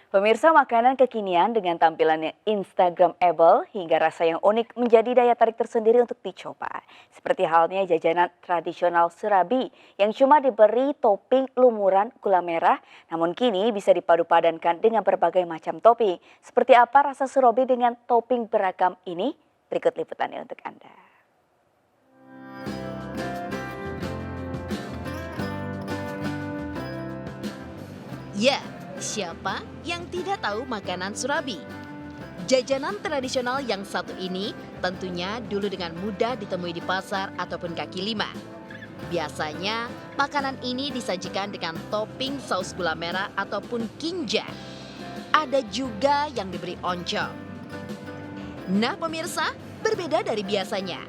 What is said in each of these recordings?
Pemirsa, makanan kekinian dengan tampilan yang Instagramable hingga rasa yang unik menjadi daya tarik tersendiri untuk dicoba. Seperti halnya jajanan tradisional Surabi yang cuma diberi topping lumuran gula merah, namun kini bisa dipadu-padankan dengan berbagai macam topping. Seperti apa rasa Surabi dengan topping beragam ini? Berikut liputannya untuk Anda. Ya, siapa yang tidak tahu makanan Surabi? Jajanan tradisional yang satu ini tentunya dulu dengan mudah ditemui di pasar ataupun kaki lima. Biasanya, makanan ini disajikan dengan topping saus gula merah ataupun kinja. Ada juga yang diberi oncom. Nah pemirsa, berbeda dari biasanya.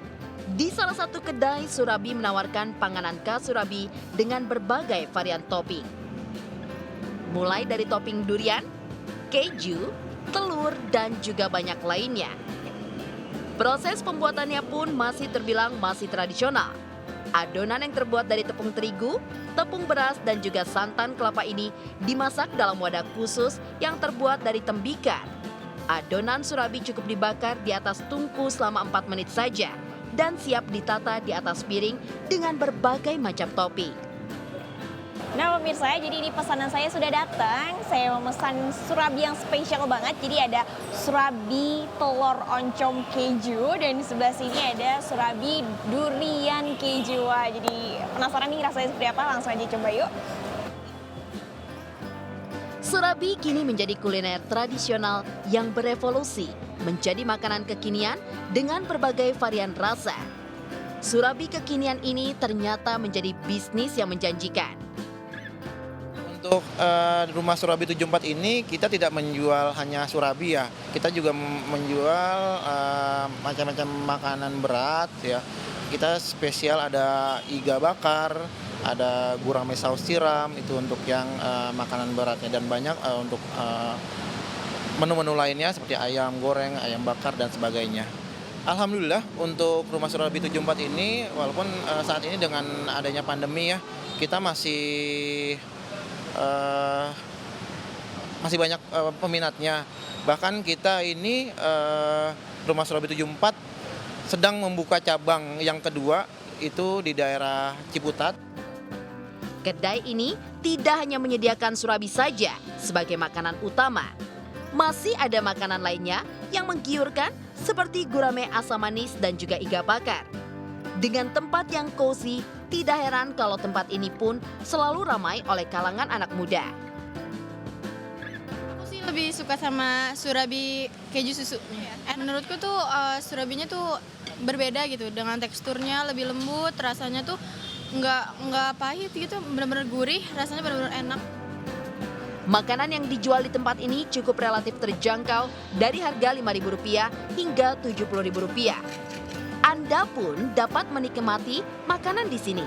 Di salah satu kedai Surabi menawarkan panganan khas Surabi dengan berbagai varian topping. Mulai dari topping durian, keju, telur, dan juga banyak lainnya. Proses pembuatannya pun masih terbilang masih tradisional. Adonan yang terbuat dari tepung terigu, tepung beras, dan juga santan kelapa ini dimasak dalam wadah khusus yang terbuat dari tembikar. Adonan Surabi cukup dibakar di atas tungku selama 4 menit saja dan siap ditata di atas piring dengan berbagai macam topping. Nah pemirsa, jadi ini pesanan saya sudah datang. Saya memesan Surabi yang spesial banget. Jadi ada Surabi telur oncom keju dan di sebelah sini ada Surabi durian keju. Wah, jadi penasaran nih rasanya seperti apa? Langsung aja coba yuk. Surabi kini menjadi kuliner tradisional yang berevolusi menjadi makanan kekinian dengan berbagai varian rasa. Surabi kekinian ini ternyata menjadi bisnis yang menjanjikan. Untuk rumah Surabi 74 ini kita tidak menjual hanya Surabi ya, kita juga menjual macam-macam makanan berat ya. Kita spesial ada iga bakar, ada gurame saus tiram itu untuk yang makanan beratnya dan banyak untuk menu-menu lainnya seperti ayam goreng, ayam bakar dan sebagainya. Alhamdulillah untuk rumah Surabi 74 ini walaupun saat ini dengan adanya pandemi ya, kita masih banyak peminatnya. Bahkan kita ini rumah Surabi 74 sedang membuka cabang yang kedua itu di daerah Ciputat. Kedai ini tidak hanya menyediakan Surabi saja sebagai makanan utama. Masih ada makanan lainnya yang menggiurkan seperti gurame asam manis dan juga iga bakar. Dengan tempat yang cozy, tidak heran kalau tempat ini pun selalu ramai oleh kalangan anak muda. Aku sih lebih suka sama Surabi keju susu. Menurutku tuh Surabinya tuh berbeda gitu, dengan teksturnya lebih lembut, rasanya tuh nggak pahit gitu, benar-benar gurih, rasanya benar-benar enak. Makanan yang dijual di tempat ini cukup relatif terjangkau dari harga Rp5.000 hingga Rp70.000. Anda pun dapat menikmati makanan di sini.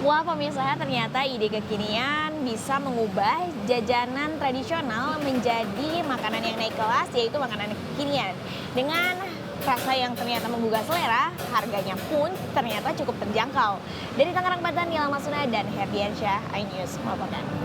Wah pemirsa, ternyata ide kekinian bisa mengubah jajanan tradisional menjadi makanan yang naik kelas, yaitu makanan kekinian. Dengan rasa yang ternyata menggugah selera, harganya pun ternyata cukup terjangkau. Dari Tangerang, Banten, Nila Masuna dan Herdiansyah, iNews melaporkan.